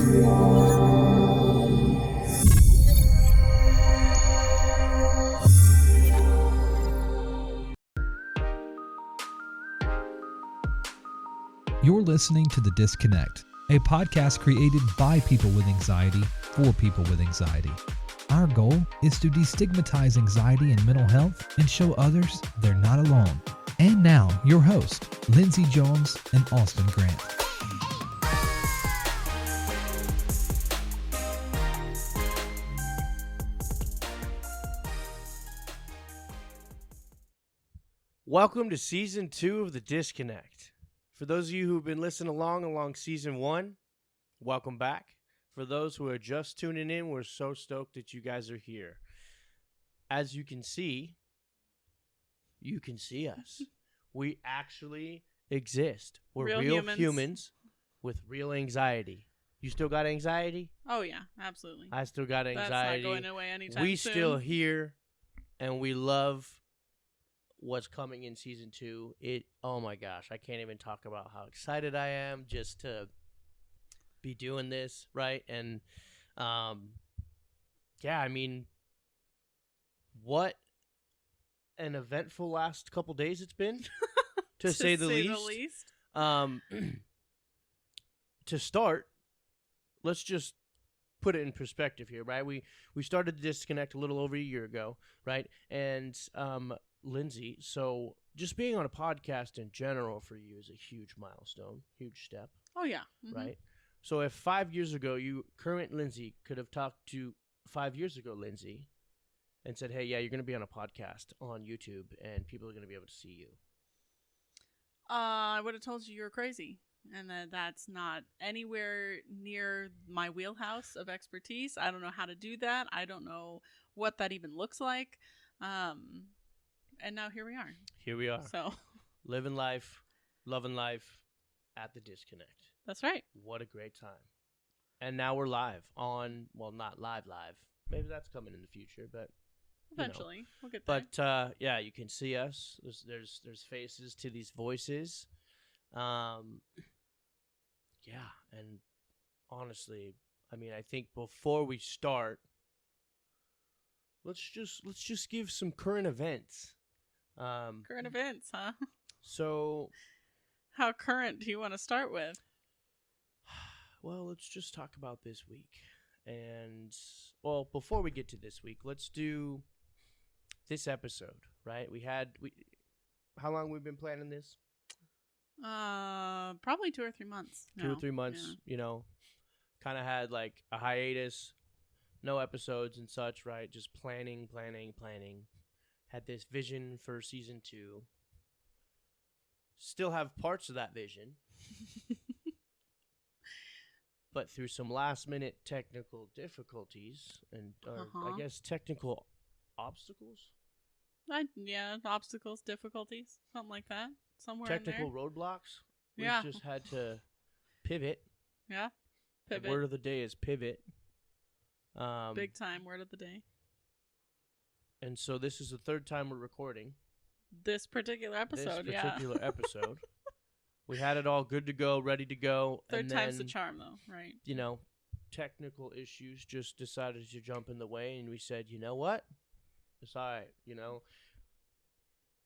You're listening to The Disconnect, a podcast created by people with anxiety for people with anxiety. Our goal is to destigmatize anxiety and mental health and show others they're not alone. And now, your host, Lindsay Jones and Austin Grant. Welcome to Season 2 of The Disconnect. For those of you who've been listening along Season 1, welcome back. For those who are just tuning in, we're so stoked that you guys are here. As you can see us. We actually exist. We're real humans with real anxiety. You still got anxiety? Oh, yeah, absolutely. I still got anxiety. That's not going away anytime soon. We still here, and we love what's coming in Season 2. Oh my gosh, I can't even talk about how excited I am just to be doing this, right? And yeah, I mean, what an eventful last couple days it's been, to say the least. To start, let's just put it in perspective here, right? We started the Disconnect a little over a year ago, right? And Lindsay, so just being on a podcast in general for you is a huge milestone, huge step. Oh, yeah. Mm-hmm. Right? So if 5 years ago, current Lindsay could have talked to 5 years ago Lindsay and said, hey, yeah, you're going to be on a podcast on YouTube and people are going to be able to see you. I would have told you were crazy and that's not anywhere near my wheelhouse of expertise. I don't know how to do that. I don't know what that even looks like. And now here we are. Here we are. So, living life, loving life at the Disconnect. That's right. What a great time. And now we're live on, well, not live. Maybe that's coming in the future, but eventually we'll get there. But yeah, you can see us. There's faces to these voices. Yeah, and honestly, I mean, I think before we start, let's just give some current events. Current events, huh? So, how current do you want to start with? Well, let's just talk about this week. And, well, before we get to this week, let's do this episode, right? How long we've been planning this? Probably 2 or 3 months. 2 or 3 months, yeah. Kind of had like a hiatus, no episodes and such, right? Just planning. Had this vision for Season 2. Still have parts of that vision. But through some last-minute technical difficulties and, I guess, technical obstacles? Obstacles, difficulties, something like that. Somewhere technical in there. Roadblocks? We Yeah. just had to pivot. Yeah, pivot. The word of the day is pivot. Big time word of the day. And so this is the third time we're recording. This particular episode, episode. We had it all good to go, ready to go. Third time's the charm, though, right? Technical issues just decided to jump in the way, and we said, you know what? It's all right,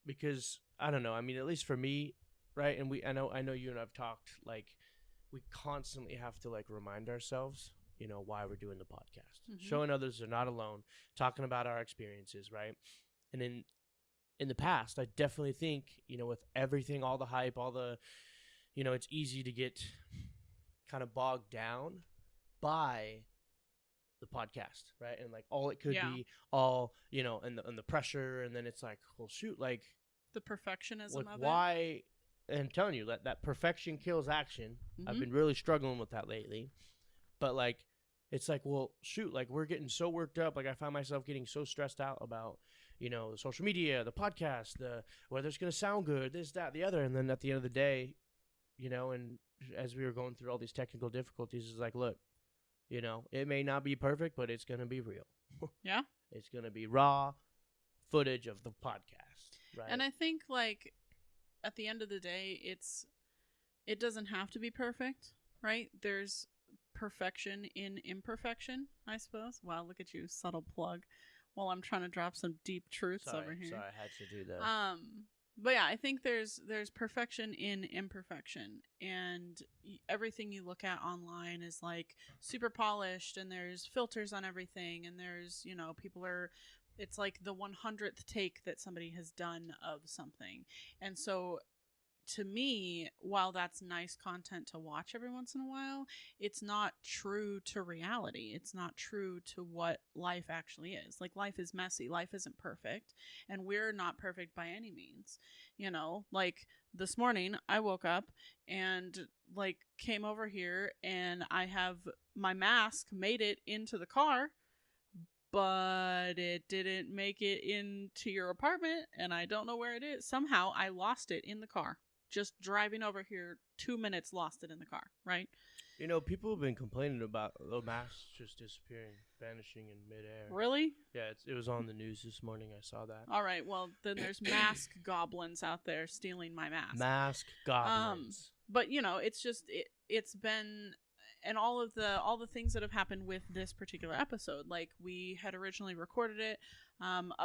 because, I don't know, I mean, at least for me, right, and I know you and I've talked, like, we constantly have to, like, remind ourselves, why we're doing the podcast. Mm-hmm. Showing others they're not alone, talking about our experiences, right? And in the past, I definitely think, with everything, all the hype, all the, it's easy to get kind of bogged down by the podcast, right? And like all it could be, all, and the pressure, and then it's like, well, shoot, like the perfectionism like, of why? And I'm telling you that perfection kills action. Mm-hmm. I've been really struggling with that lately, but like, it's like, well, shoot, like we're getting so worked up. Like I find myself getting so stressed out about, the social media, the podcast, whether it's going to sound good, this, that, the other. And then at the end of the day, and as we were going through all these technical difficulties, it's like, look, it may not be perfect, but it's going to be real. Yeah. It's going to be raw footage of the podcast. Right. And I think like at the end of the day, it doesn't have to be perfect, right? There's perfection in imperfection, I suppose. Wow, look at you, subtle plug. While I'm trying to drop some deep truths over here. Sorry, I had to do that. But yeah, I think there's perfection in imperfection, and everything you look at online is like super polished, and there's filters on everything, and there's, you know, it's like the 100th take that somebody has done of something. And so to me, while that's nice content to watch every once in a while, it's not true to reality. It's not true to what life actually is. Like, life is messy. Life isn't perfect. And we're not perfect by any means. You know, like this morning I woke up and like came over here and I have my mask made it into the car, but it didn't make it into your apartment and I don't know where it is. Somehow I lost it in the car. Just driving over here, 2 minutes, lost it in the car, right? You know, people have been complaining about the masks just disappearing, vanishing in midair. Really? Yeah, it was on the news this morning. I saw that. All right, well, then there's mask goblins out there stealing my mask. Mask goblins. But, you know, it's just, it's been, and all the things that have happened with this particular episode. Like, we had originally recorded it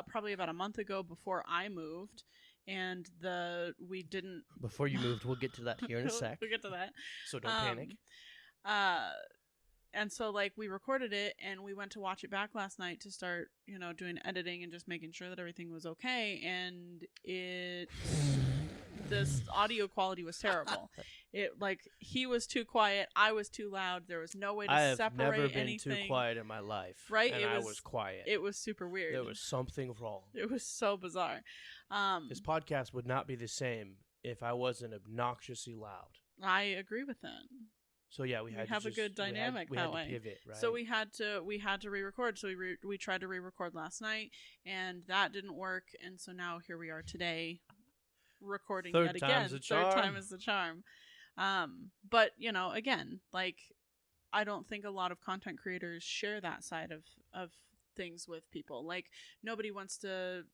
probably about a month ago before I moved. And we didn't. Before you moved, we'll get to that here in a sec. We'll get to that. So don't panic. And so, like, we recorded it, and we went to watch it back last night to start, you know, doing editing and just making sure that everything was okay. And this audio quality was terrible. It, like, he was too quiet, I was too loud. There was no way to separate anything. I have never been too quiet in my life. Right? And I was quiet. It was super weird. There was something wrong. It was so bizarre. This podcast would not be the same if I wasn't obnoxiously loud. I agree with that. So yeah, we had a good dynamic we that had way. To pivot, right? So we had to re-record. So we tried to re-record last night, and that didn't work. And so now here we are today, recording yet again. Third time is the charm. But you know, again, like, I don't think a lot of content creators share that side of things with people. Like, nobody wants to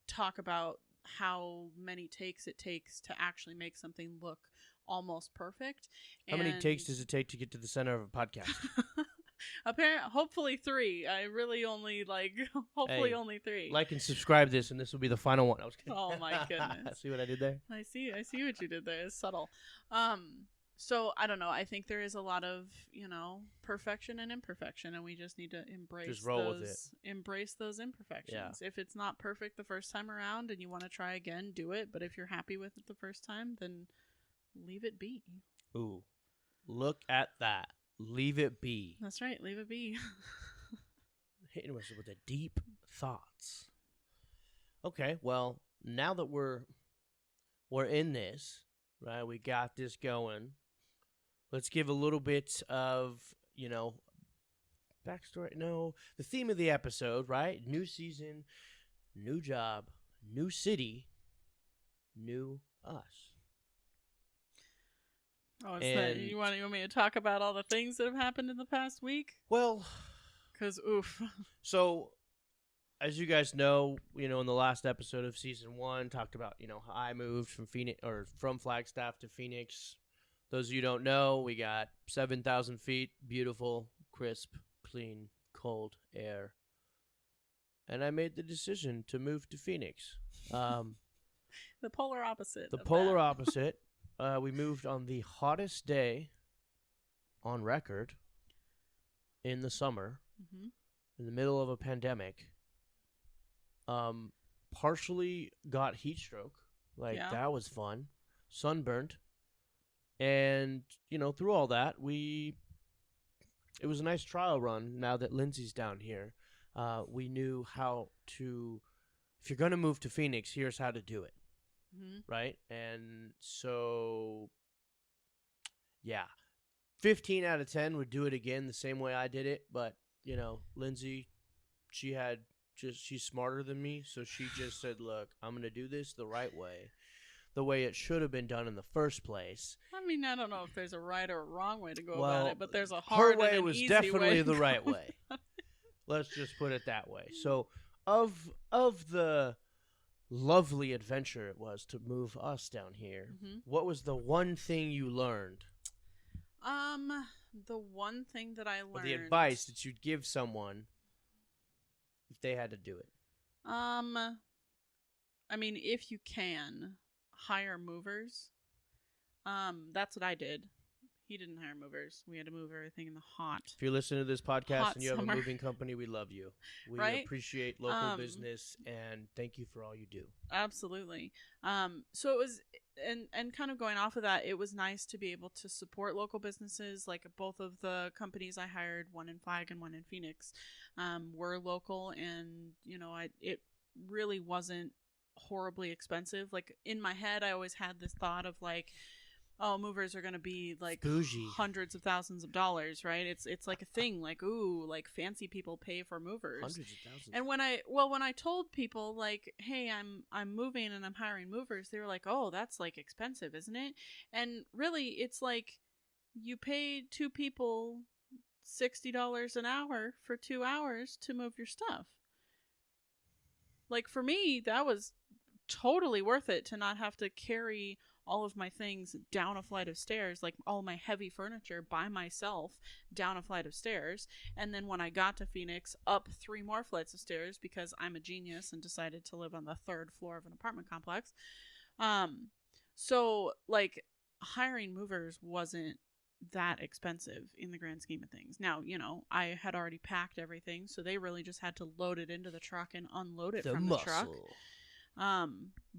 talk about how many takes it takes to actually make something look almost perfect. How many takes does it take to get to the center of a podcast? Hopefully 3. I really only only 3. Like and subscribe this, and this will be the final one. I was kidding. Oh my goodness! See what I did there? I see what you did there. It's subtle. So I don't know. I think there is a lot of, you know, perfection and imperfection, and we just need to embrace those imperfections. Yeah. If it's not perfect the first time around and you want to try again, do it. But if you're happy with it the first time, then leave it be. Ooh, look at that. Leave it be. That's right. Leave it be. Hitting us with the deep thoughts. Okay, well, now that we're in this, right? We got this going. Let's give a little bit of, you know, backstory. No, the theme of the episode, right? New season, new job, new city, new us. Oh, it's that you want me to talk about all the things that have happened in the past week? Well, because oof. So, as you guys know, you know, in the last episode of season 1, talked about, you know, how I moved from Flagstaff to Phoenix. Those of you who don't know, we got 7,000 feet, beautiful, crisp, clean, cold air. And I made the decision to move to Phoenix. The polar opposite. Opposite. We moved on the hottest day on record in the summer, in the middle of a pandemic. Partially got heat stroke. That was fun. Sunburnt. And, you know, through all that, it was a nice trial run now that Lindsay's down here. We knew how to, if you're going to move to Phoenix, here's how to do it. Right? And so, yeah. 15 out of 10 would do it again the same way I did it. But, you know, Lindsay, she's smarter than me. So she just said, look, I'm going to do this the right way. The way it should have been done in the first place. I mean, I don't know if there's a right or a wrong way to go about it, but there's a hard and an easy way. Her way was definitely the right way. Let's just put it that way. So, of the lovely adventure it was to move us down here, what was the one thing you learned? The one thing that I learned. Or the advice that you'd give someone if they had to do it. I mean, if you can, hire movers. That's what I did. He didn't hire movers. We had to move everything in the hot. If you're listening to this podcast Hot and you have summer. a moving company, we love you. We Right? appreciate local business, and thank you for all you do. Absolutely. So it was, and kind of going off of that, it was nice to be able to support local businesses. Like both of the companies I hired, one in Flag and one in Phoenix, were local, and it really wasn't horribly expensive. Like in my head, I always had this thought of like, oh, movers are going to be like bougie, hundreds of thousands of dollars, right? It's like a thing, like, ooh, like fancy people pay for movers. Hundreds of thousands. And when I told people like, hey, I'm moving and I'm hiring movers, they were like, oh, that's like expensive, isn't it? And really, it's like you pay two people $60 an hour for 2 hours to move your stuff. Like for me, that was totally worth it to not have to carry all of my things down a flight of stairs, like all my heavy furniture by myself down a flight of stairs. And then when I got to Phoenix, up 3 more flights of stairs because I'm a genius and decided to live on the 3rd floor of an apartment complex. So like hiring movers wasn't that expensive in the grand scheme of things. Now, I had already packed everything, so they really just had to load it into the truck and unload it from the truck.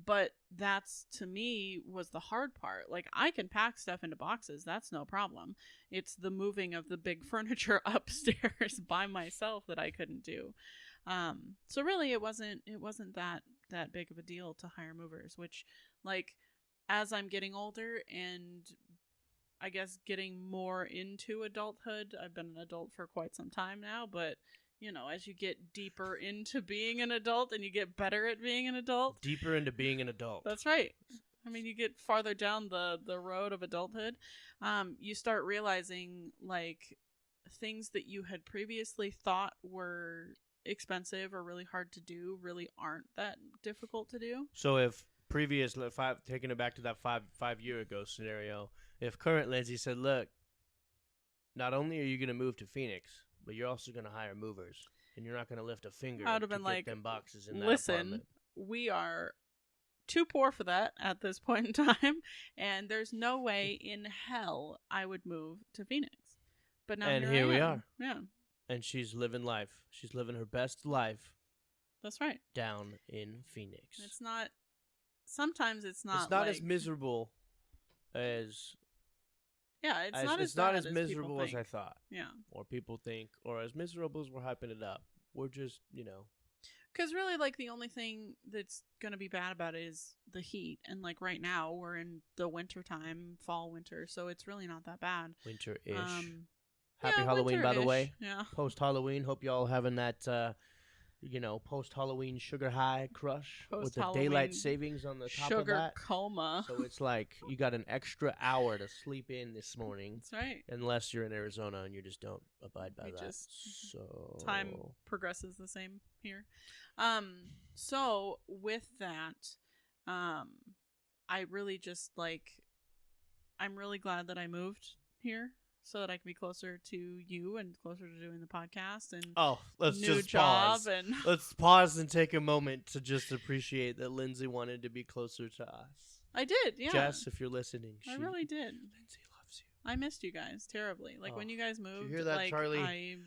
But that's, to me, was the hard part. Like, I can pack stuff into boxes. That's no problem. It's the moving of the big furniture upstairs by myself that I couldn't do. So really it wasn't that big of a deal to hire movers, which, like, as I'm getting older and I guess getting more into adulthood, I've been an adult for quite some time now, but as you get deeper into being an adult and you get better at being an adult. Deeper into being an adult. That's right. I mean, you get farther down the road of adulthood. You start realizing, like, things that you had previously thought were expensive or really hard to do really aren't that difficult to do. So if taking it back to that five year ago scenario, if current Lindsay said, look, not only are you going to move to Phoenix, but you're also going to hire movers, and you're not going to lift a finger I would to have been get like, them boxes in that listen, apartment. We are too poor for that at this point in time, and there's no way in hell I would move to Phoenix. But now here we are. Yeah. And she's living life. She's living her best life. That's right. Down in Phoenix. Sometimes it's not. It's not like, as miserable as. Yeah, it's not as miserable as I thought. Yeah. Or people think, or as miserable as we're hyping it up. We're just, Because really, like, the only thing that's going to be bad about it is the heat. And, like, right now, we're in the winter time, fall, winter, so it's really not that bad. Winter-ish. Happy Halloween, by the way. Yeah. Post-Halloween. Hope y'all having that, post-Halloween sugar high crush with the daylight savings on the top of that. Sugar coma. So it's like you got an extra hour to sleep in this morning. That's right. Unless you're in Arizona and you just don't abide by that. So time progresses the same here. So with that, I really just I'm really glad that I moved here so that I can be closer to you and closer to doing the podcast and let's new just job pause. And let's pause and take a moment to just appreciate that Lindsay wanted to be closer to us. I did, yeah. Jess, if you're listening, I really did. Lindsay loves you. I missed you guys terribly. Like when you guys moved. Did you hear that, Charlie?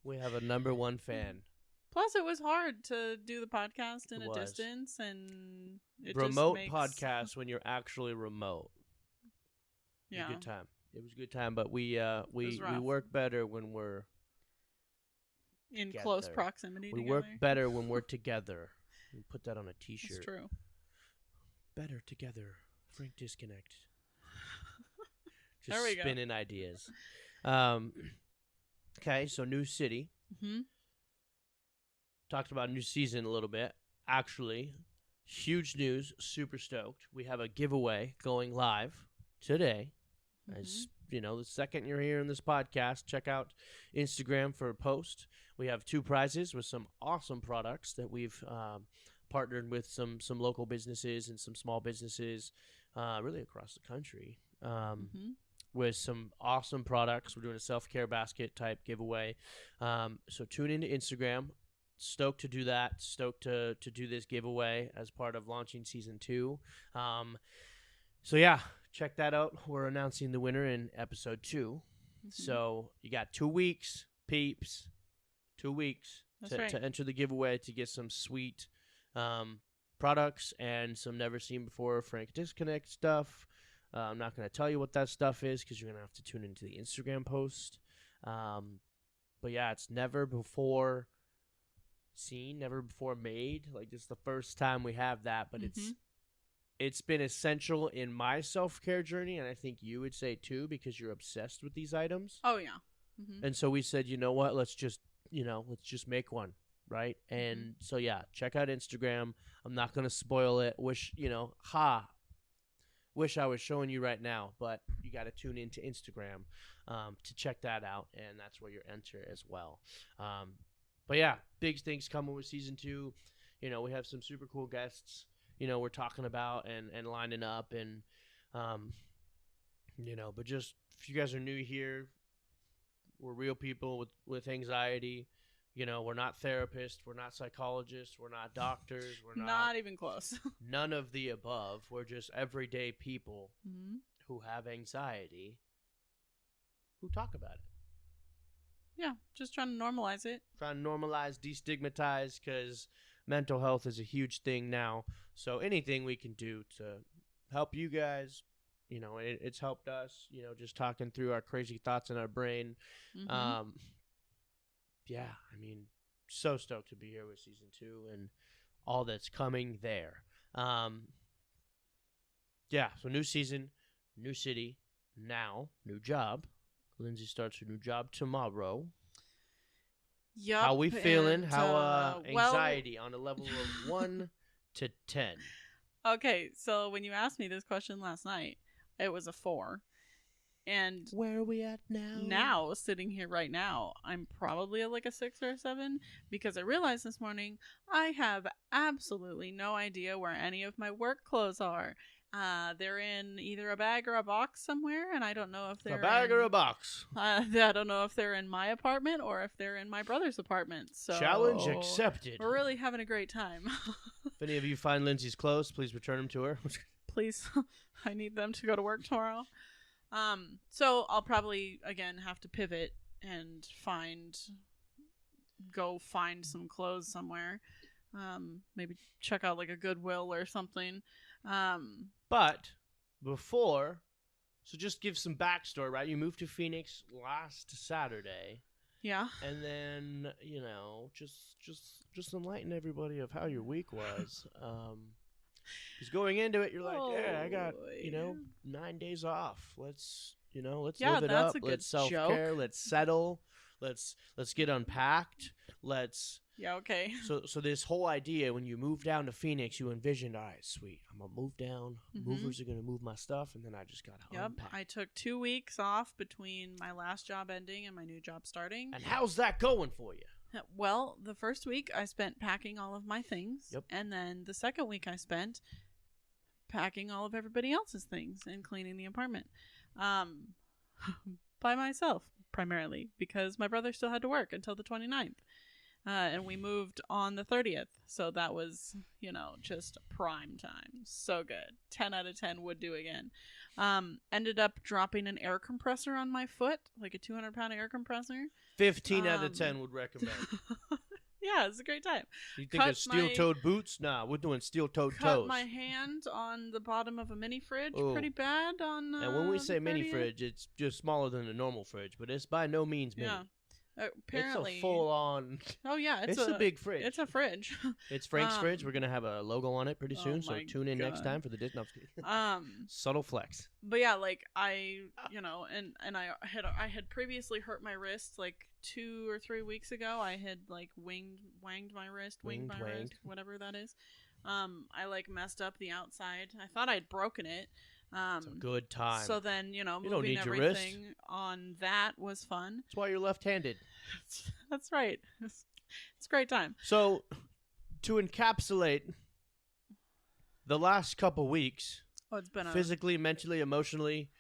We have a #1 fan. Plus, it was hard to do the podcast in a distance, and remote podcast when you're actually remote. Yeah, it was a good time. It was a good time, but we work better when we're in together. Close proximity. We work better when we're together. We put that on a T-shirt. That's true. Better together. Frank Disconnect. Just there we go. Spinning ideas. Okay, so new city. Mm-hmm. Talked about new season a little bit. Actually, huge news. Super stoked. We have a giveaway going live today. Mm-hmm. As you know, the second you're hearing this podcast, check out Instagram for a post. We have 2 prizes with some awesome products that we've partnered with some local businesses and some small businesses really across the country. with some awesome products. We're doing a self-care basket type giveaway. So tune into Instagram. Stoked to do that. Stoked to do this giveaway as part of launching season 2. So yeah, check that out. We're announcing the winner in episode 2. So you got 2 weeks, peeps. 2 weeks to enter the giveaway to get some sweet products and some never seen before Frank Disconnect stuff. I'm not going to tell you what that stuff is because you're going to have to tune into the Instagram post. But yeah, it's never before seen, never before made. Like, this is the first time we have that, but it's been essential in my self-care journey, and I think you would say too, because you're obsessed with these items. Oh yeah. And so we said, you know what, let's just make one, right? And so yeah, check out Instagram. I'm not gonna spoil it. Wish I was showing you right now, but you got to tune into Instagram to check that out, and that's where you enter as well. But yeah, big things coming with season 2. You know, we have some super cool guests, you know, we're talking about and lining up, and you know, but just if you guys are new here, we're real people with anxiety. You know, we're not therapists, we're not psychologists, we're not doctors, we're not even close. None of the above. We're just everyday people who have anxiety, who talk about it. Yeah, just trying to normalize it. Trying to normalize, destigmatize, because mental health is a huge thing now. So anything we can do to help you guys, you know, it's helped us, you know, just talking through our crazy thoughts in our brain. Yeah, I mean, so stoked to be here with season 2 and all that's coming there. Yeah, so new season, new city, now, new job. Lindsay starts her new job tomorrow. Yep. How we feeling? How anxiety on a level of 1 to 10? Okay, so when you asked me this question last night, it was a 4. And where are we at now? Now, sitting here right now, I'm probably like a 6 or a 7, because I realized this morning I have absolutely no idea where any of my work clothes are. They're in either a bag or a box somewhere, and I don't know if they're a bag or a box. I don't know if they're in my apartment or if they're in my brother's apartment. So challenge accepted. We're really having a great time. If any of you find Lindsay's clothes, please return them to her. Please, I need them to go to work tomorrow. So I'll probably again have to pivot and go find some clothes somewhere. Maybe check out like a Goodwill or something. But before, so just give some backstory, right? You moved to Phoenix last Saturday. Yeah. And then, you know, just enlighten everybody of how your week was. Because going into it, you're like, yeah, I got, you know, 9 days off. Let's live it up. Let's self-care. Let's settle. Let's get unpacked. Yeah, okay. So this whole idea, when you move down to Phoenix, you envisioned, all right, sweet, I'm going to move down. Movers are going to move my stuff, and then I just got to unpack. I took 2 weeks off between my last job ending and my new job starting. And how's that going for you? Well, the first week I spent packing all of my things. Yep. And then the second week I spent packing all of everybody else's things and cleaning the apartment. By myself, primarily, because my brother still had to work until the 29th. And we moved on the 30th. So that was, you know, just prime time. So good. 10 out of 10 would do again. Ended up dropping an air compressor on my foot, like a 200-pound air compressor. 15 out of 10 would recommend. Yeah, it's a great time. You think of steel-toed boots? Nah, we're doing steel-toed toes. Cut my hand on the bottom of a mini fridge pretty bad on and when we say mini fridge, it's just smaller than a normal fridge, but it's by no means mini. Yeah. Apparently. It's a full-on... Oh, yeah. It's a big fridge. It's a fridge. It's Frank's fridge. We're going to have a logo on it pretty soon, so tune in next time for the... No, I'm kidding. Subtle flex. But yeah, like, you know, and I had previously hurt my wrist, like, 2 or 3 weeks ago. I had, like, winged my wrist, whatever that is. I, like, messed up the outside. I thought I'd broken it. It's a good time. So then, you know, you moving everything on that was fun. That's why you're left-handed. That's right. It's a great time. So, to encapsulate the last couple weeks, it's been physically, mentally, emotionally,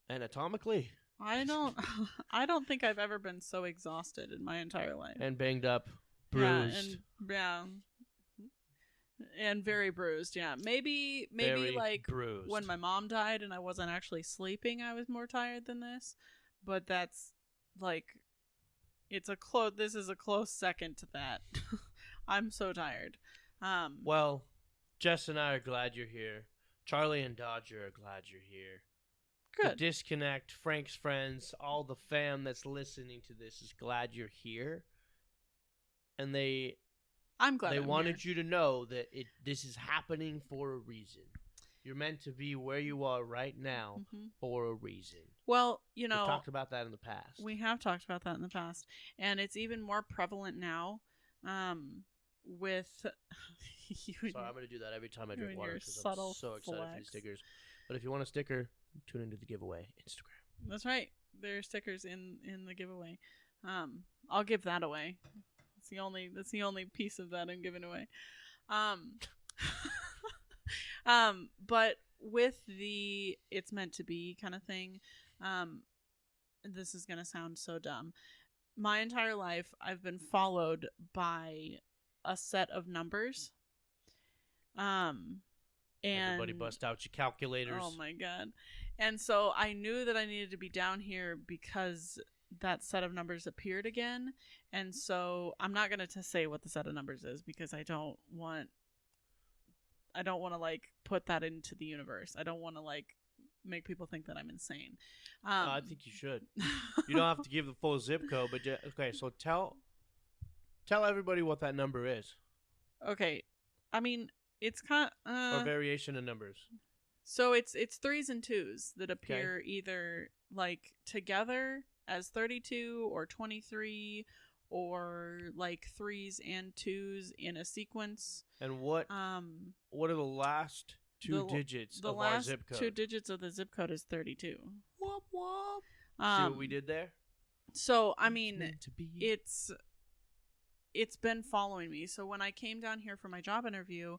anatomically I don't think I've ever been so exhausted in my entire life. and banged up, Yeah, bruised. and very bruised. Yeah, maybe Very like bruised. when my mom died and I wasn't actually sleeping, I was more tired than this. But that's like, this is a close second to that. I'm so tired. Well, Jess and I are glad you're here. Charlie and Dodger are glad you're here. Good. The Disconnect, Frank's friends, all the fam that's listening to this is glad you're here. And I'm glad they I'm wanted here. you to know that this is happening for a reason. You're meant to be where you are right now for a reason. Well, We've talked about that in the past. We have talked about that in the past. And it's even more prevalent now with... Sorry, I'm going to do that every time I drink water because I'm so excited for these stickers. But if you want a sticker, tune into the giveaway Instagram. That's right. There are stickers in the giveaway. I'll give that away. That's the only piece of that I'm giving away. But with the it's meant to be kind of thing, this is gonna sound so dumb. My entire life, I've been followed by a set of numbers. And everybody bust out your calculators. Oh my god. And so I knew that I needed to be down here because that set of numbers appeared again. And so I'm not going to say what the set of numbers is because I don't want to like put that into the universe. I don't want to like make people think that I'm insane. I think you should. You don't have to give the full zip code, but okay, so tell everybody what that number is. Okay. I mean, it's kind of, or variation of numbers. So it's 3s and 2s that appear either like together as 32 or 23 or like 3s and 2s in a sequence. And what are the last two digits of our zip code? The last 2 digits of the zip code is 32. Whoop, whoop. See what we did there? So, I mean, it's been following me. So when I came down here for my job interview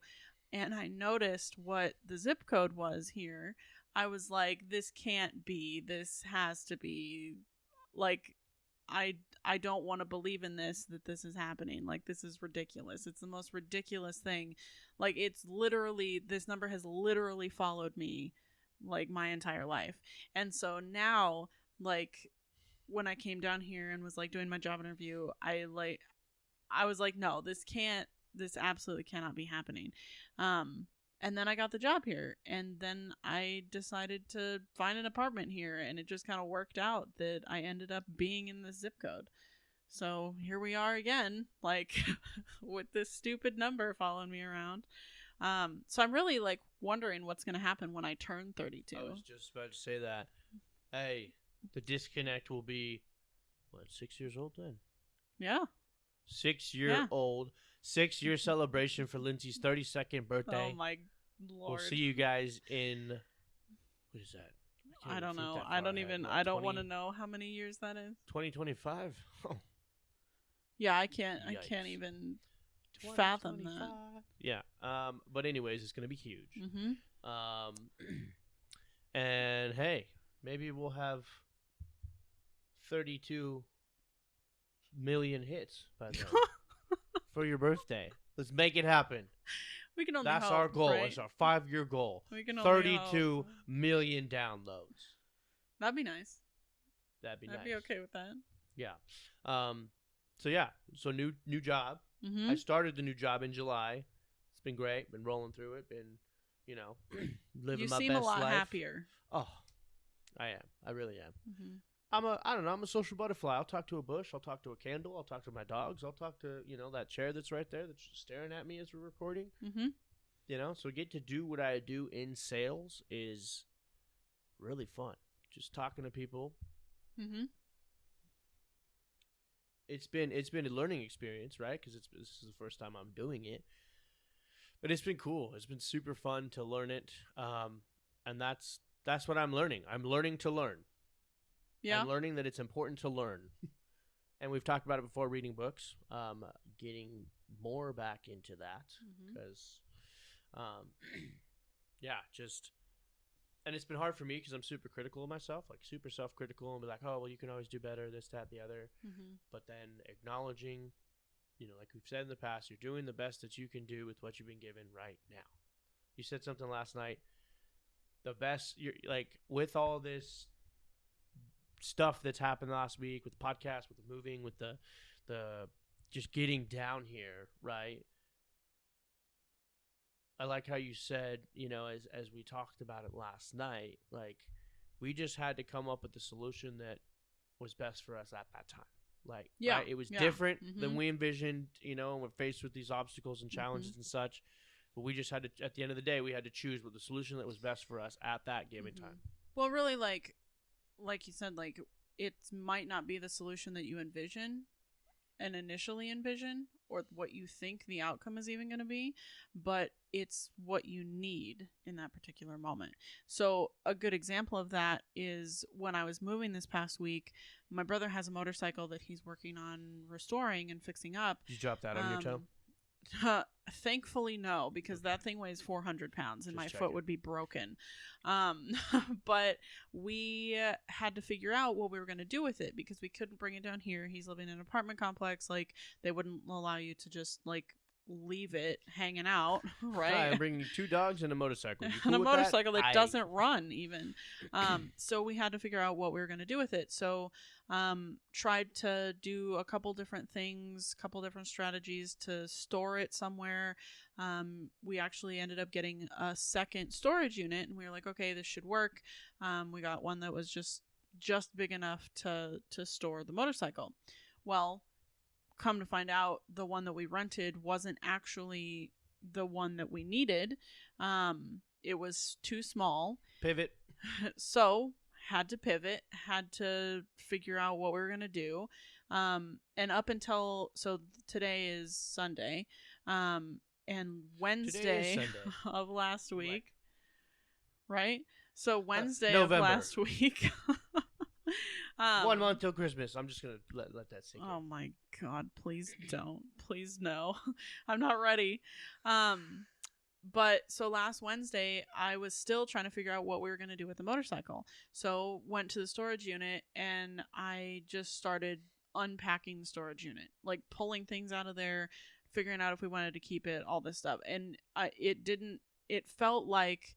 and I noticed what the zip code was here, I was like, this can't be. This has to be. Like, I don't want to believe in this, that this is happening. Like, this is ridiculous. It's the most ridiculous thing. Like, this number has literally followed me, like, my entire life. And so now, like, when I came down here and was, like, doing my job interview, I was like, no, this absolutely cannot be happening. And then I got the job here, and then I decided to find an apartment here, and it just kind of worked out that I ended up being in this zip code. So here we are again, like, with this stupid number following me around. So I'm really, like, wondering what's going to happen when I turn 32. I was just about to say that. Hey, the Disconnect will be, 6 years old then? Yeah. 6-year-old. 6-year celebration for Lindsay's 32nd birthday. Oh my Lord. We'll see you guys in, what is that? I don't know. I don't want to know how many years that is. 2025? Oh. Yeah, I can't even fathom that. Yeah. But anyways, it's going to be huge. Mm-hmm. And hey, maybe we'll have 32 million hits by then. For your birthday. Let's make it happen. We can only That's hope, our goal. right? It's our 5-year goal. We can only 32 hope. million downloads. That'd be nice. That'd be nice. I'd be okay with that. Yeah. So new job. Mm-hmm. I started the new job in July. It's been great. Been rolling through it. Been, living my best life. You seem a lot happier. Oh, I am. I really am. Mm-hmm. I'm a social butterfly. I'll talk to a bush. I'll talk to a candle. I'll talk to my dogs. I'll talk to, that chair that's right there that's just staring at me as we're recording. Mm-hmm. So get to do what I do in sales is really fun. Just talking to people. Mm-hmm. It's been a learning experience, right? Because this is the first time I'm doing it. But it's been cool. It's been super fun to learn it. And that's what I'm learning. I'm learning to learn. Yeah. I'm learning that it's important to learn. And we've talked about it before, reading books, getting more back into that because, just and it's been hard for me because I'm super critical of myself, like super self-critical, and be like, oh, well, you can always do better, this, that, the other. Mm-hmm. But then acknowledging, like we've said in the past, you're doing the best that you can do with what you've been given right now. You said something last night. The best, you're like, with all this stuff that's happened last week with the podcast, with the moving, with the just getting down here, right? I like how you said, as we talked about it last night, like we just had to come up with the solution that was best for us at that time. Like, yeah, right? It was different mm-hmm. than we envisioned, and we're faced with these obstacles and challenges mm-hmm. and such. But we just had to, at the end of the day, we had to choose what the solution that was best for us at that given mm-hmm. time. Well, really, like you said, like it might not be the solution that you envision and initially envision, or what you think the outcome is even going to be, but it's what you need in that particular moment. So a good example of that is when I was moving this past week, my brother has a motorcycle that he's working on restoring and fixing up. Did you drop that on your toe? Thankfully, no, because that thing weighs 400 pounds and Just my checking. foot would be broken. But we had to figure out what we were going to do with it because we couldn't bring it down here. He's living in an apartment complex. Like, they wouldn't allow you to just, like, leave it hanging out, right? Hi, I'm bringing 2 dogs and a motorcycle. You cool And a with motorcycle that I- doesn't run even. So we had to figure out what we were going to do with it. So tried to do a couple different things, couple different strategies to store it somewhere. We actually ended up getting a second storage unit, and we were like, okay, this should work. We got one that was just big enough to store the motorcycle. Well, come to find out, the one that we rented wasn't actually the one that we needed. It was too small. Pivot. So had to pivot, had to figure out what we were going to do. And up until, so today is Sunday, and Wednesday Sunday. of last week, right? So Wednesday November. of last week. 1 month till Christmas. I'm just going to let that sink Oh in. my God, please don't. Please no. I'm not ready. But so last Wednesday, I was still trying to figure out what we were going to do with the motorcycle. So went to the storage unit and I just started unpacking the storage unit, like pulling things out of there, figuring out if we wanted to keep it, all this stuff. And it felt like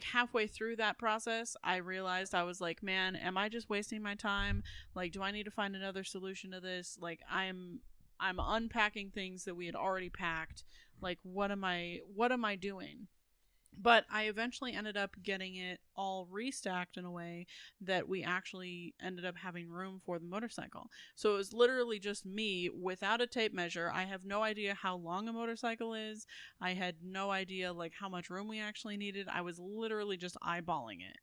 halfway through that process, I realized, I was like, man, am I just wasting my time? Like, do I need to find another solution to this? Like, I'm unpacking things that we had already packed. Like, what am I doing? But I eventually ended up getting it all restacked in a way that we actually ended up having room for the motorcycle. So it was literally just me without a tape measure. I have no idea how long a motorcycle is. I had no idea like how much room we actually needed. I was literally just eyeballing it.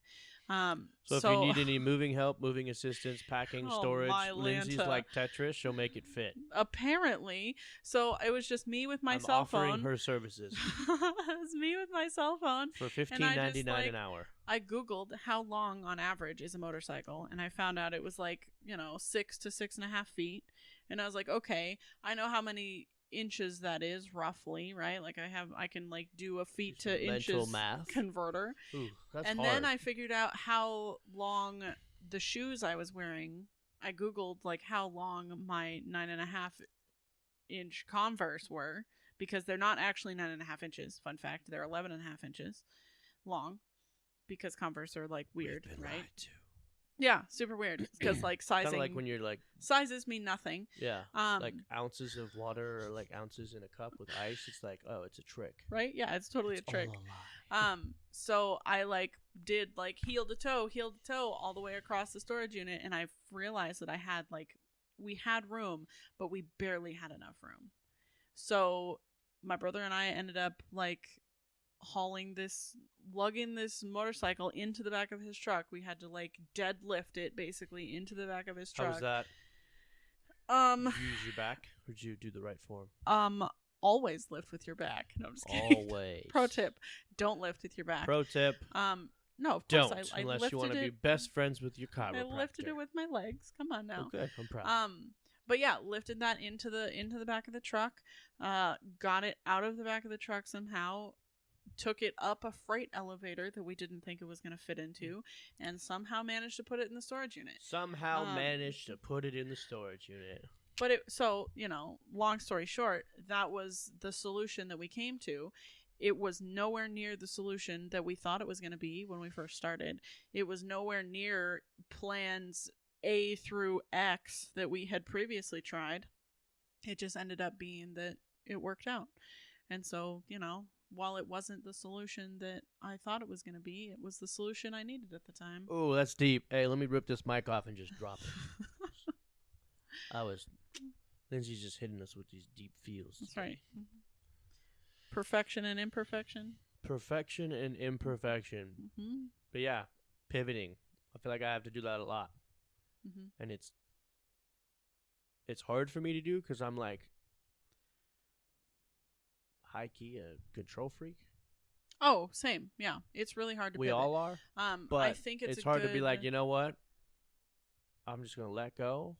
So if you need any moving help, moving assistance, packing, Oh, storage, my Lindsay's Lanta. like Tetris. She'll make it fit. Apparently. So it was just me with my I'm cell offering phone. her services It was me with my cell phone. for like, $15.99 an hour. I Googled how long on average is a motorcycle, and I found out it was like, 6 to 6.5 feet. And I was like, okay, I know how many inches that is roughly, right? Like I can like do a feet Do some to mental inches math. converter. Ooh, that's And hard. then I figured out how long the shoes I was wearing. I Googled like how long my 9.5 inch Converse were, because they're not actually 9.5 inches. Fun fact, they're 11.5 inches long, because Converse are like weird, We've been right? lied to. Yeah, super weird. Because like Kind sizing, of like when you're like, sizes mean nothing. yeah, Um, like ounces of water or like ounces in a cup with ice. It's like, oh, it's a trick. right? Yeah, it's totally It's a trick. all a lie. So I like did like heel to toe all the way across the storage unit, and I realized that we had room, but we barely had enough room. So my brother and I ended up like lugging this motorcycle into the back of his truck. We had to like deadlift it basically into the back of his How truck. was that? Did you use your back, or did you do the right form? Always lift with your back. No, I'm just kidding. Always. Pro tip: don't lift with your back. Pro tip: no, of don't, course I unless you want to be it. best friends with your I chiropractor. lifted it with my legs. Come on now. Okay, I'm proud. But yeah, lifted that into the back of the truck. Got it out of the back of the truck somehow. took it up a freight elevator that we didn't think it was going to fit into, and somehow managed to put it in the storage unit. Somehow managed to put it in the storage unit. But long story short, that was the solution that we came to. It was nowhere near the solution that we thought it was going to be when we first started. It was nowhere near plans A through X that we had previously tried. It just ended up being that it worked out. And so, while it wasn't the solution that I thought it was going to be, it was the solution I needed at the time. Oh, that's deep. Hey, let me rip this mic off and just drop it. Lindsay's just hitting us with these deep feels. That's right. Perfection and imperfection. Perfection and imperfection. Mm-hmm. But yeah, pivoting. I feel like I have to do that a lot. Mm-hmm. And it's hard for me to do because I'm like high-key a control freak. Oh, same. Yeah. It's really hard to We pivot. all are. But I think it's hard to be like, you know what? I'm just going to let go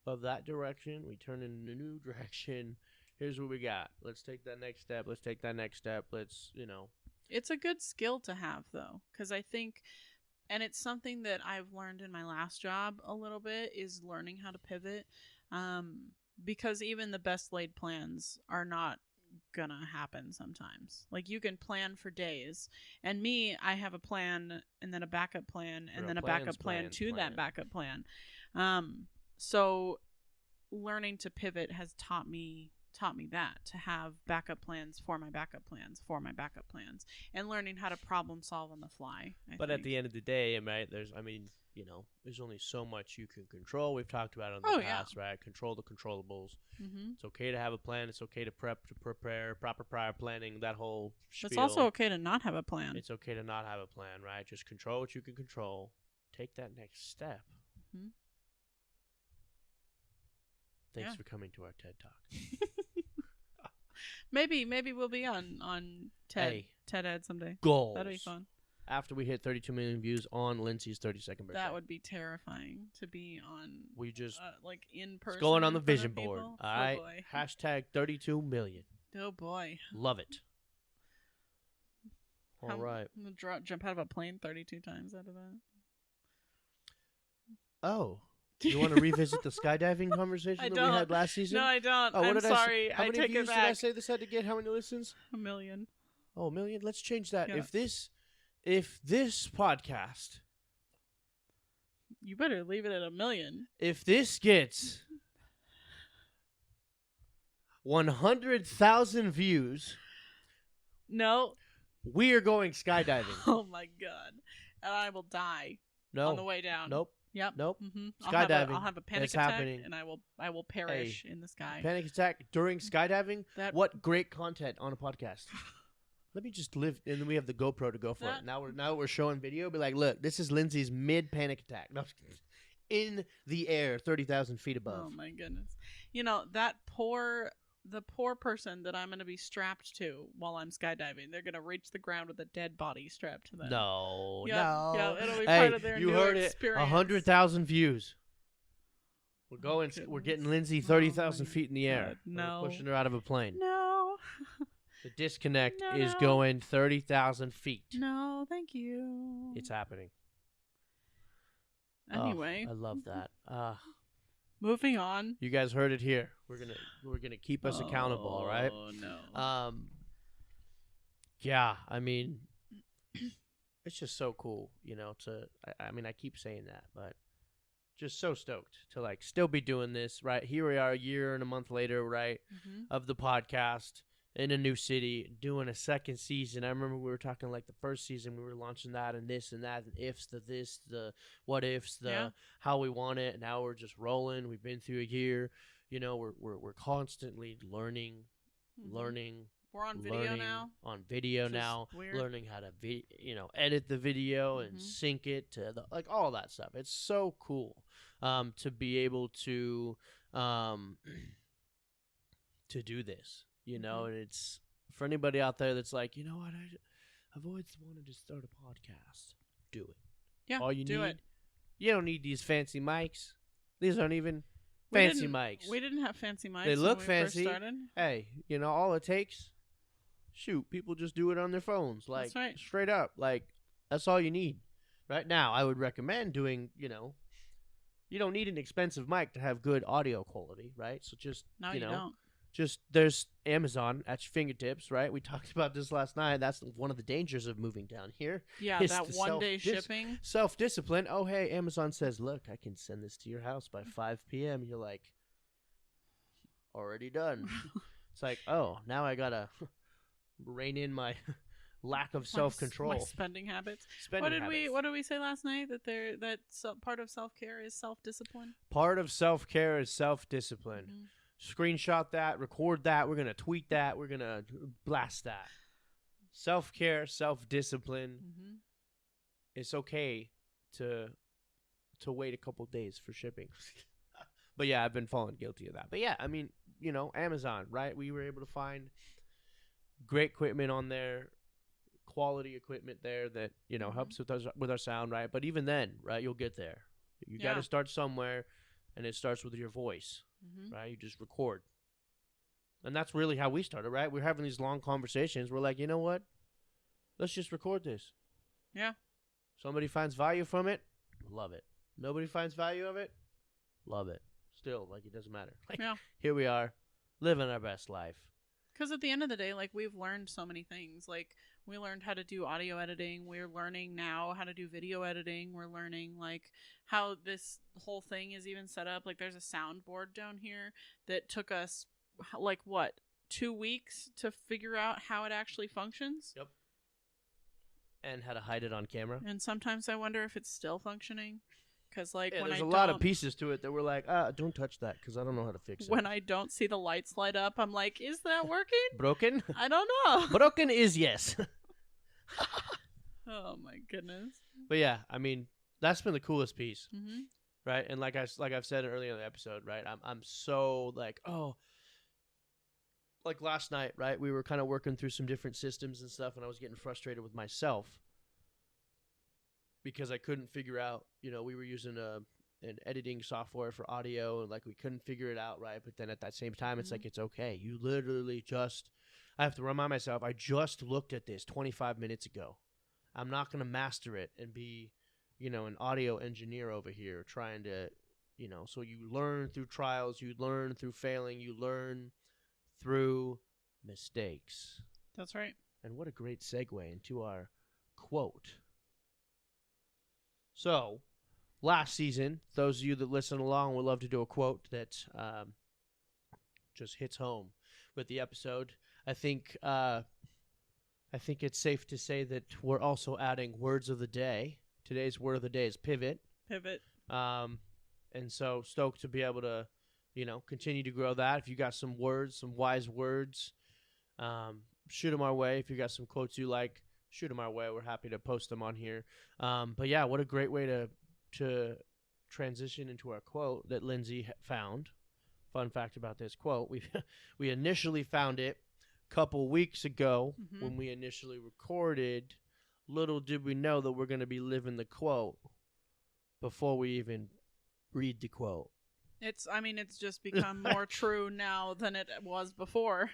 of that direction. We turn in a new direction. Here's what we got. Let's take that next step. Let's take that next step. Let's, It's a good skill to have, though, because I think, and it's something that I've learned in my last job a little bit, is learning how to pivot. Because even the best laid plans are not gonna happen sometimes. Like, you can plan for days, and I have a plan and then a backup plan and then a backup plan to that backup plan. So learning to pivot has taught me that, to have backup plans for my backup plans for my backup plans, and learning how to problem solve on the fly. But at the end of the day, right, there's only so much you can control. We've talked about it in the past, right? Control the controllables. Mm-hmm. It's okay to have a plan. It's okay to prepare, proper prior planning, that whole spiel. It's also okay to not have a plan. It's okay to not have a plan, right? Just control what you can control. Take that next step. Mm-hmm. Thanks for coming to our TED Talk. Maybe we'll be on TED Ed someday. Goals. That'd be fun. After we hit 32 million views on Lindsay's 32nd birthday. That would be terrifying to be on. We just in person. It's going on the vision board. People. All right. Boy. Hashtag 32 million. Oh boy. Love it. All right. I'm gonna jump out of a plane 32 times out of that. Oh. You want to revisit the skydiving conversation that we had last season? No, I don't. Oh, I'm sorry. How many take views it back. did I say this had to get? How many listens? 1 million. Oh, 1 million? Let's change that. Yeah. If this podcast, you better leave it at 1 million. if this gets 100,000 views, no, we are going skydiving. Oh my god. And I will die on the way down. Nope. Yep. Nope. Mm-hmm. Skydiving. I'll have a panic It's attack, happening. and I will perish in the sky. Panic attack during skydiving? What great content on a podcast. Let me just live, and then we have the GoPro to go for it. Now we're showing video. Be like, look, this is Lindsay's mid panic attack. No, in the air, 30,000 feet above. Oh my goodness! The poor person that I'm going to be strapped to while I'm skydiving. They're going to reach the ground with a dead body strapped to them. No. Yeah, it'll be part of their you new heard experience. it. 100,000 views. We're going. We're getting Lindsay 30,000 feet in the air. No. We're pushing her out of a plane. No. The disconnect is going 30,000 feet. No, thank you. It's happening. Anyway, I love that. Moving on. You guys heard it here. We're gonna keep us accountable, all right? Oh no. Yeah, I mean, it's just so cool, I keep saying that, but just so stoked to still be doing this, right? Here we are a year and a month later, right? Mm-hmm. Of the podcast in a new city, doing a second season. I remember we were talking the first season, we were launching that and this and that, and ifs, the what ifs, how we want it. And now we're just rolling. We've been through a year. We're constantly learning. We're on video now. On video now, weird. Learning how to edit the video and sync it to all that stuff. It's so cool to be able to do this. And it's for anybody out there that's like, you know what, I've always wanted to start a podcast. Do it. Yeah, all you do need. it. You don't need these fancy mics. These aren't even fancy mics. We didn't have fancy mics. They look when we fancy. First started. Hey, all it takes, shoot, people just do it on their phones. Like, That's right. straight up. Like, that's all you need. Right now, I would recommend doing, you don't need an expensive mic to have good audio quality, right? So just, No, you don't. just there's Amazon at your fingertips, right? We talked about this last night. That's one of the dangers of moving down here. Yeah, It's that the 1 day shipping. Self-discipline. Oh, hey, Amazon says, look, I can send this to your house by 5 p.m. You're like, already done. It's like, oh, now I got to rein in my lack of self-control. My spending habits. Spending What did we say last night? That part of self-care is self-discipline? Part of self-care is self-discipline. Mm-hmm. Screenshot that, record that. We're going to tweet that. We're going to blast that. Self-care, self-discipline. Mm-hmm. It's okay to wait a couple days for shipping. But yeah, I've been falling guilty of that. But yeah, I mean, Amazon, right? We were able to find great equipment on there, quality equipment there that, helps with our sound, right? But even then, right, you'll get there. You got to start somewhere, and it starts with your voice. Mm-hmm. Right? You just record. And that's really how we started, right? We're having these long conversations. We're like, you know what? Let's just record this. Yeah. Somebody finds value from it, love it. Nobody finds value of it, love it. Still, like, it doesn't matter. Like, here we are, living our best life. Because at the end of the day, like, we've learned so many things. Like, we learned how to do audio editing. We're learning now how to do video editing. We're learning, like, how this whole thing is even set up. Like, there's a soundboard down here that took us, like, 2 weeks to figure out how it actually functions? Yep. And how to hide it on camera. And sometimes I wonder if it's still functioning. Because, like, when there's a lot of pieces to it that we're like, don't touch that because I don't know how to fix it. When I don't see the lights light up, I'm like, is that working? Broken? I don't know. Broken is yes. Oh, my goodness. But yeah, I mean, that's been the coolest piece. Mm-hmm. Right? And like I've said earlier in the episode, right? I'm so like, like last night, right? We were kind of working through some different systems and stuff, and I was getting frustrated with myself because I couldn't figure out, we were using an editing software for audio, and like we couldn't figure it out, right? But then at that same time, it's like, it's okay. You literally I have to remind myself, I just looked at this 25 minutes ago. I'm not going to master it and be, an audio engineer over here trying to, so you learn through trials, you learn through failing, you learn through mistakes. That's right. And what a great segue into our quote. So, last season, those of you that listen along would love to do a quote that just hits home with the episode. I think it's safe to say that we're also adding words of the day. Today's word of the day is pivot. Pivot. And so stoked to be able to, continue to grow that. If you got some words, some wise words, shoot them our way. If you got some quotes you like, shoot them our way. We're happy to post them on here. But yeah, what a great way to transition into our quote that Lindsay found. Fun fact about this quote: we initially found it a couple weeks ago when we initially recorded. Little did we know that we're going to be living the quote before we even read the quote. It's just become more true now than it was before.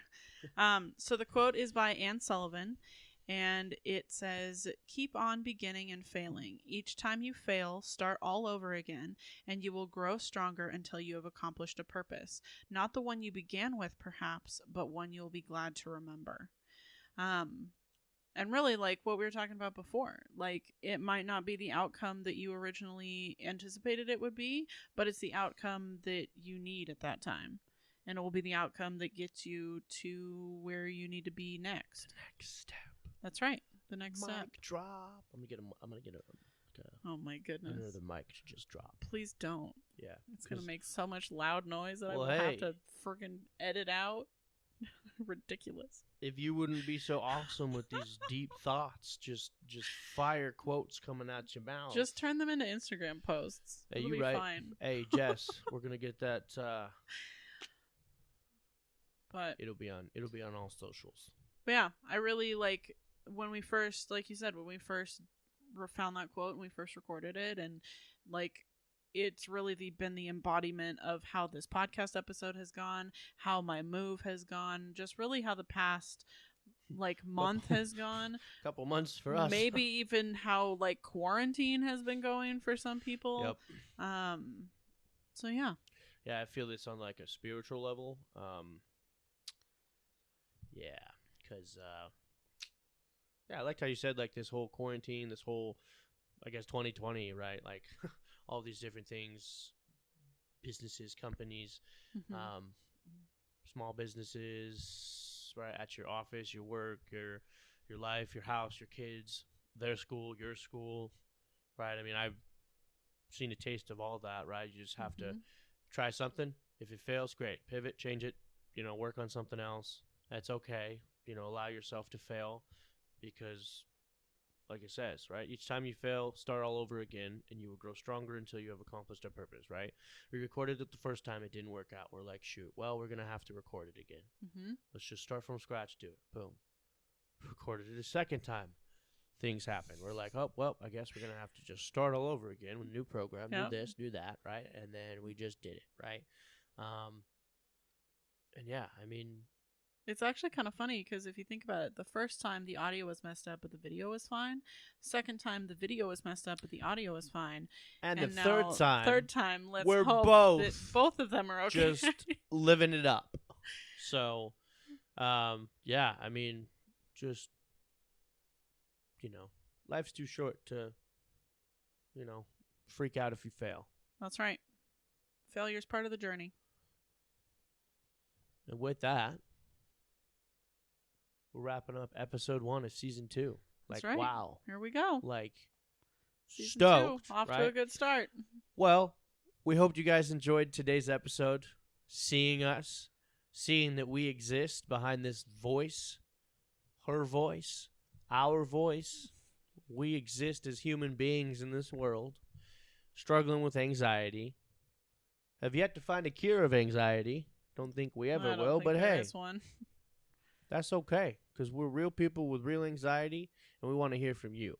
So the quote is by Anne Sullivan, and it says, "Keep on beginning and failing. Each time you fail, start all over again, and you will grow stronger until you have accomplished a purpose. Not the one you began with, perhaps, but one you'll be glad to remember." And really, like what we were talking about before, like it might not be the outcome that you originally anticipated it would be, but it's the outcome that you need at that time. And it will be the outcome that gets you to where you need to be next. Next step. That's right. The next step. Mic drop. I'm gonna get oh my goodness. another mic to just drop. Please don't. Yeah. It's gonna make so much loud noise that I will Well, have hey. to freaking edit out. Ridiculous. If you wouldn't be so awesome with these deep thoughts, just fire quotes coming out your mouth. Just turn them into Instagram posts. Hey, It'll you be right? fine. Hey, Jess, we're gonna get that. But it'll be on all socials. But yeah, I really like when we first, like you said, when we first found that quote and we first recorded it, and like it's really been the embodiment of how this podcast episode has gone, how my move has gone, just really how the past like month has gone. Couple months for us. Maybe even how like quarantine has been going for some people. Yep. So yeah. Yeah, I feel this on like a spiritual level. Yeah, because yeah, I liked how you said like this whole quarantine, this whole, I guess 2020, right? Like all these different things, businesses, companies, small businesses, right? At your office, your work, your life, your house, your kids, their school, your school, right? I mean, I've seen a taste of all that, right? You just have to try something. If it fails, great. Pivot, change it, work on something else. That's okay. Allow yourself to fail because, like it says, right? Each time you fail, start all over again, and you will grow stronger until you have accomplished a purpose, right? We recorded it the first time. It didn't work out. We're like, shoot, well, we're going to have to record it again. Let's just start from scratch, do it. Boom. Recorded it a second time. Things happen. We're like, oh, well, I guess we're going to have to just start all over again with a new program, do this, do that, right? And then we just did it, right? And yeah, I mean, it's actually kind of funny because if you think about it, the first time the audio was messed up but the video was fine. Second time the video was messed up but the audio was fine. And the third time, let's we're hope that both of them are okay. Just living it up. So, yeah, I mean, just, life's too short to, freak out if you fail. That's right. Failure's part of the journey. And with that, we're wrapping up episode 1 of season 2. That's right. Wow. Here we go. Like, season stoked. 2, off right? to a good start. Well, we hope you guys enjoyed today's episode. Seeing us, seeing that we exist behind this voice, her voice, our voice. We exist as human beings in this world, struggling with anxiety. Have yet to find a cure of anxiety. Don't think we ever will, but hey. One. That's okay, because we're real people with real anxiety, and we want to hear from you.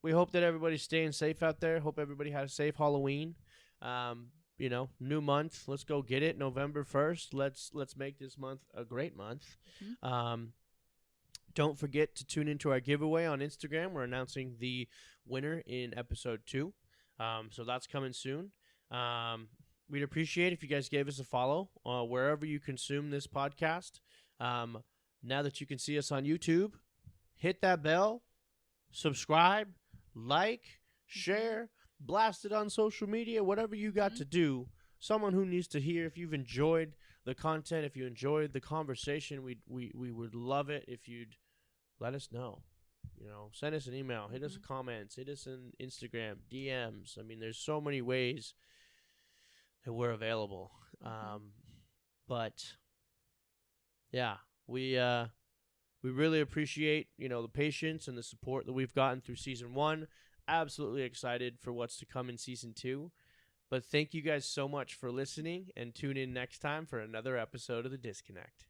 We hope that everybody's staying safe out there. Hope everybody had a safe Halloween. New month. Let's go get it. November 1st. Let's make this month a great month. Don't forget to tune into our giveaway on Instagram. We're announcing the winner in episode 2. So that's coming soon. We'd appreciate if you guys gave us a follow wherever you consume this podcast. Now that you can see us on YouTube, hit that bell, subscribe, like, share, blast it on social media, whatever you got to do. Someone who needs to hear. If you've enjoyed the content, if you enjoyed the conversation, we would love it if you'd let us know. Send us an email, hit us comments, hit us on Instagram, DMs. I mean, there's so many ways that we're available. But yeah, we really appreciate, the patience and the support that we've gotten through season 1. Absolutely excited for what's to come in season 2. But thank you guys so much for listening, and tune in next time for another episode of The Disconnect.